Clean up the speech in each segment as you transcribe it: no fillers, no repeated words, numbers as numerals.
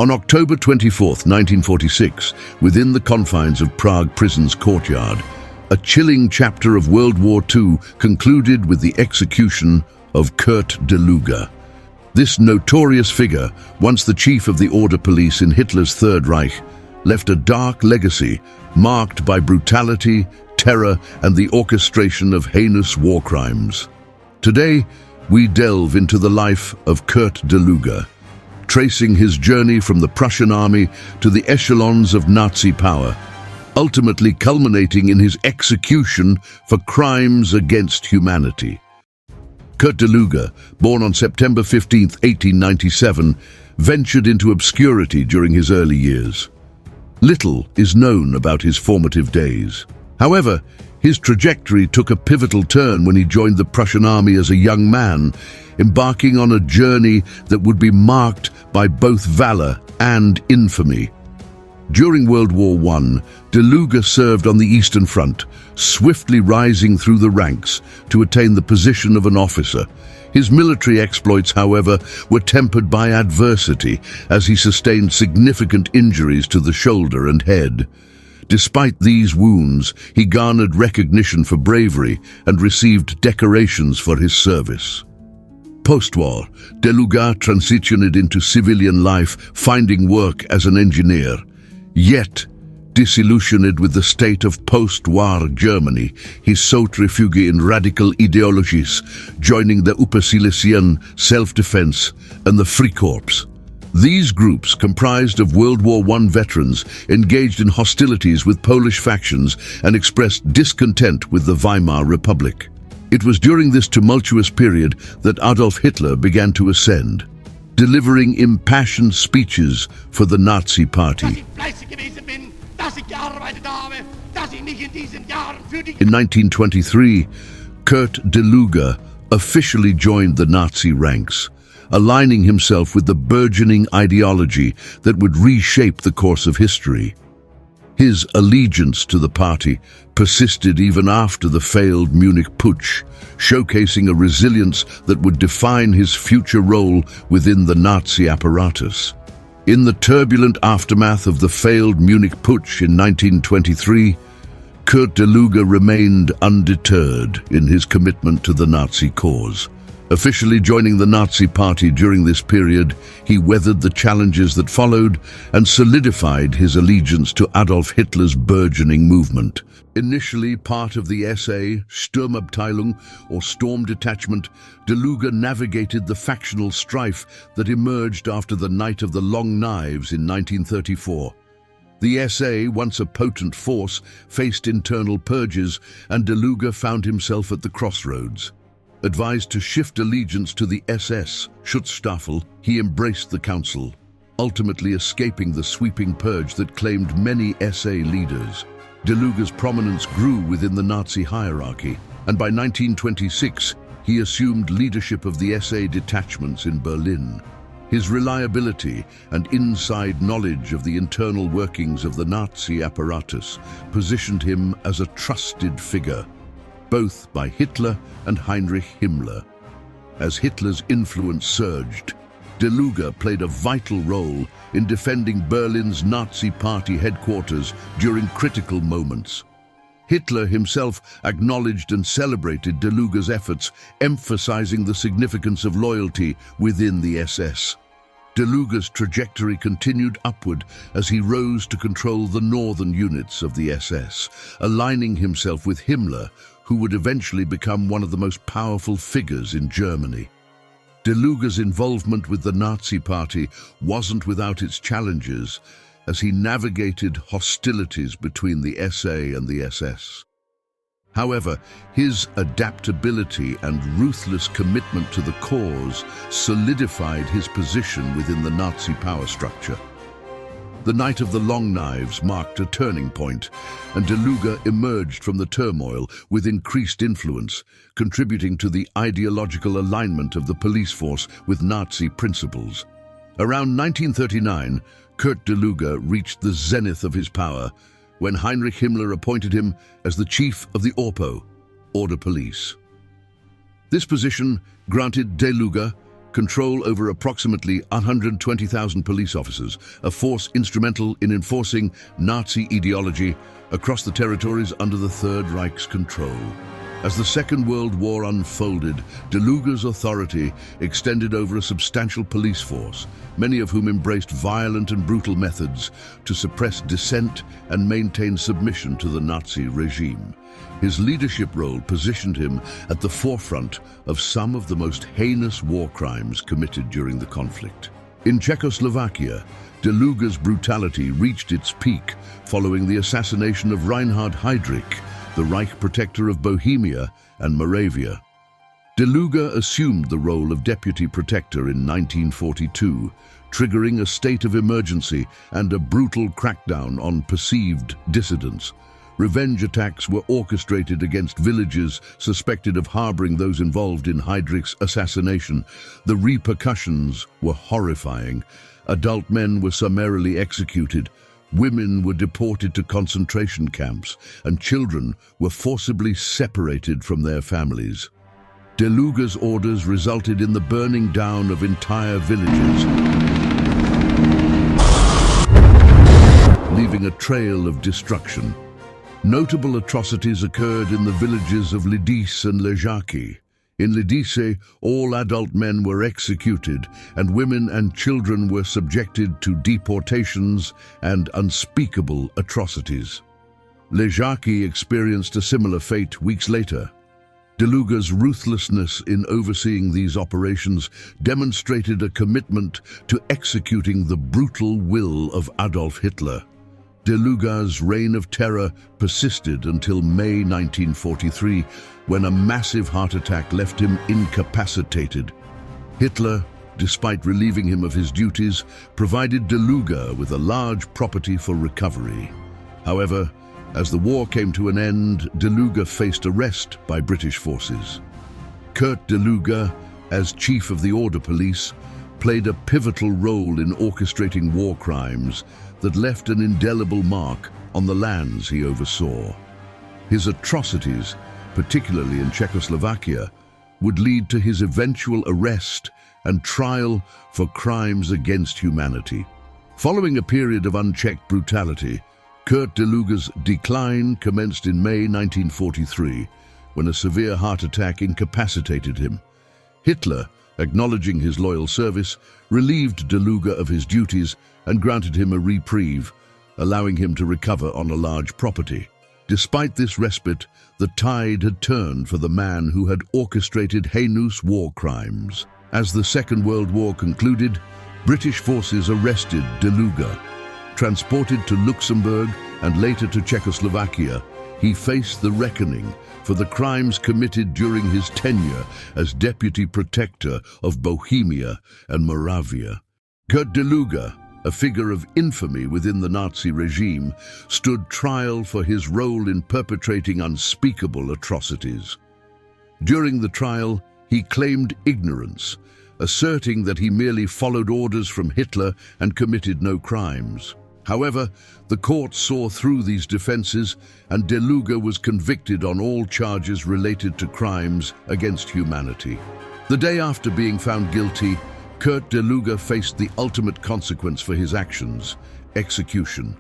On October 24, 1946, within the confines of Prague prison's courtyard, a chilling chapter of World War II concluded with the execution of Kurt Daluege. This notorious figure, once the chief of the order police in Hitler's Third Reich, left a dark legacy marked by brutality, terror, and the orchestration of heinous war crimes. Today, we delve into the life of Kurt Daluege, tracing his journey from the Prussian army to the echelons of Nazi power, ultimately culminating in his execution for crimes against humanity. Kurt Daluege, born on September 15, 1897, ventured into obscurity during his early years. Little is known about his formative days. However, his trajectory took a pivotal turn when he joined the Prussian army as a young man, embarking on a journey that would be marked by both valor and infamy. During World War I, Daluege served on the Eastern Front, swiftly rising through the ranks to attain the position of an officer. His military exploits, however, were tempered by adversity as he sustained significant injuries to the shoulder and head. Despite these wounds, he garnered recognition for bravery and received decorations for his service. Post-war, Daluege transitioned into civilian life, finding work as an engineer. Yet, disillusioned with the state of post-war Germany, he sought refuge in radical ideologies, joining the Upper-Silesian self-defense and the Freikorps. These groups, comprised of World War I veterans, engaged in hostilities with Polish factions and expressed discontent with the Weimar Republic. It was during this tumultuous period that Adolf Hitler began to ascend, delivering impassioned speeches for the Nazi Party. In 1923, Kurt Daluege officially joined the Nazi ranks, aligning himself with the burgeoning ideology that would reshape the course of history. His allegiance to the party persisted even after the failed Munich Putsch, showcasing a resilience that would define his future role within the Nazi apparatus. In the turbulent aftermath of the failed Munich Putsch in 1923, Kurt Daluege remained undeterred in his commitment to the Nazi cause. Officially joining the Nazi Party during this period, he weathered the challenges that followed and solidified his allegiance to Adolf Hitler's burgeoning movement. Initially part of the SA Sturmabteilung, or Storm Detachment, Daluege navigated the factional strife that emerged after the Night of the Long Knives in 1934. The SA, once a potent force, faced internal purges, and Daluege found himself at the crossroads. Advised to shift allegiance to the SS Schutzstaffel, he embraced the council, ultimately escaping the sweeping purge that claimed many SA leaders. Daluge's prominence grew within the Nazi hierarchy, and by 1926, he assumed leadership of the SA detachments in Berlin. His reliability and inside knowledge of the internal workings of the Nazi apparatus positioned him as a trusted figure, both by Hitler and Heinrich Himmler. As Hitler's influence surged, Daluege played a vital role in defending Berlin's Nazi Party headquarters during critical moments. Hitler himself acknowledged and celebrated Daluge's efforts, emphasizing the significance of loyalty within the SS. Daluge's trajectory continued upward as he rose to control the northern units of the SS, aligning himself with Himmler, who would eventually become one of the most powerful figures in Germany. Daluge's involvement with the Nazi Party wasn't without its challenges, as he navigated hostilities between the SA and the SS. However, his adaptability and ruthless commitment to the cause solidified his position within the Nazi power structure. The Night of the Long Knives marked a turning point, and Daluege emerged from the turmoil with increased influence, contributing to the ideological alignment of the police force with Nazi principles. Around 1939, Kurt Daluege reached the zenith of his power when Heinrich Himmler appointed him as the chief of the Orpo, Order Police. This position granted Daluege control over approximately 120,000 police officers, a force instrumental in enforcing Nazi ideology across the territories under the Third Reich's control. As the Second World War unfolded, Daluege's authority extended over a substantial police force, many of whom embraced violent and brutal methods to suppress dissent and maintain submission to the Nazi regime. His leadership role positioned him at the forefront of some of the most heinous war crimes committed during the conflict. In Czechoslovakia, Daluege's brutality reached its peak following the assassination of Reinhard Heydrich, the Reich protector of Bohemia and Moravia. Daluege assumed the role of deputy protector in 1942, triggering a state of emergency and a brutal crackdown on perceived dissidents. Revenge attacks were orchestrated against villages suspected of harboring those involved in Heydrich's assassination. The repercussions were horrifying. Adult men were summarily executed, women were deported to concentration camps, and children were forcibly separated from their families. Daluege's orders resulted in the burning down of entire villages, leaving a trail of destruction. Notable atrocities occurred in the villages of Lidice and Ležáky. In Lidice, all adult men were executed, and women and children were subjected to deportations and unspeakable atrocities. Ležáky experienced a similar fate weeks later. Daluege's ruthlessness in overseeing these operations demonstrated a commitment to executing the brutal will of Adolf Hitler. Daluege's reign of terror persisted until May 1943, when a massive heart attack left him incapacitated. Hitler, despite relieving him of his duties, provided Daluege with a large property for recovery. However, as the war came to an end, Daluege faced arrest by British forces. Kurt Daluege, as chief of the Order Police, played a pivotal role in orchestrating war crimes that left an indelible mark on the lands he oversaw. His atrocities, particularly in Czechoslovakia, would lead to his eventual arrest and trial for crimes against humanity. Following a period of unchecked brutality, Kurt Daluege's decline commenced in May 1943, when a severe heart attack incapacitated him. Hitler, acknowledging his loyal service, relieved Daluege of his duties and granted him a reprieve, allowing him to recover on a large property. Despite this respite, the tide had turned for the man who had orchestrated heinous war crimes. As the Second World War concluded, British forces arrested Daluege. Transported to Luxembourg and later to Czechoslovakia, he faced the reckoning for the crimes committed during his tenure as deputy protector of Bohemia and Moravia. Kurt Daluege, a figure of infamy within the Nazi regime, stood trial for his role in perpetrating unspeakable atrocities. During the trial, he claimed ignorance, asserting that he merely followed orders from Hitler and committed no crimes. However, the court saw through these defenses, and Daluege was convicted on all charges related to crimes against humanity. The day after being found guilty, Kurt Daluege faced the ultimate consequence for his actions: execution.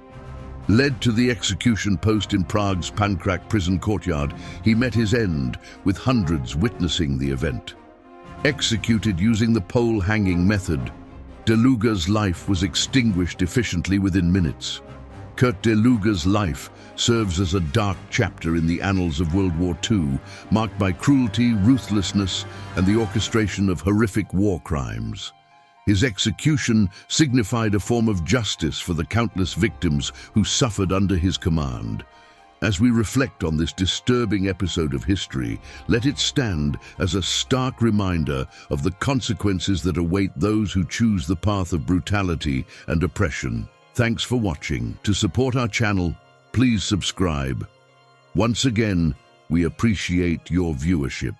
Led to the execution post in Prague's Pankrak prison courtyard, he met his end, with hundreds witnessing the event. Executed using the pole-hanging method, Daluege's life was extinguished efficiently within minutes. Kurt Daluege's life serves as a dark chapter in the annals of World War II, marked by cruelty, ruthlessness, and the orchestration of horrific war crimes. His execution signified a form of justice for the countless victims who suffered under his command. As we reflect on this disturbing episode of history, let it stand as a stark reminder of the consequences that await those who choose the path of brutality and oppression. Thanks for watching. To support our channel, please subscribe. Once again, we appreciate your viewership.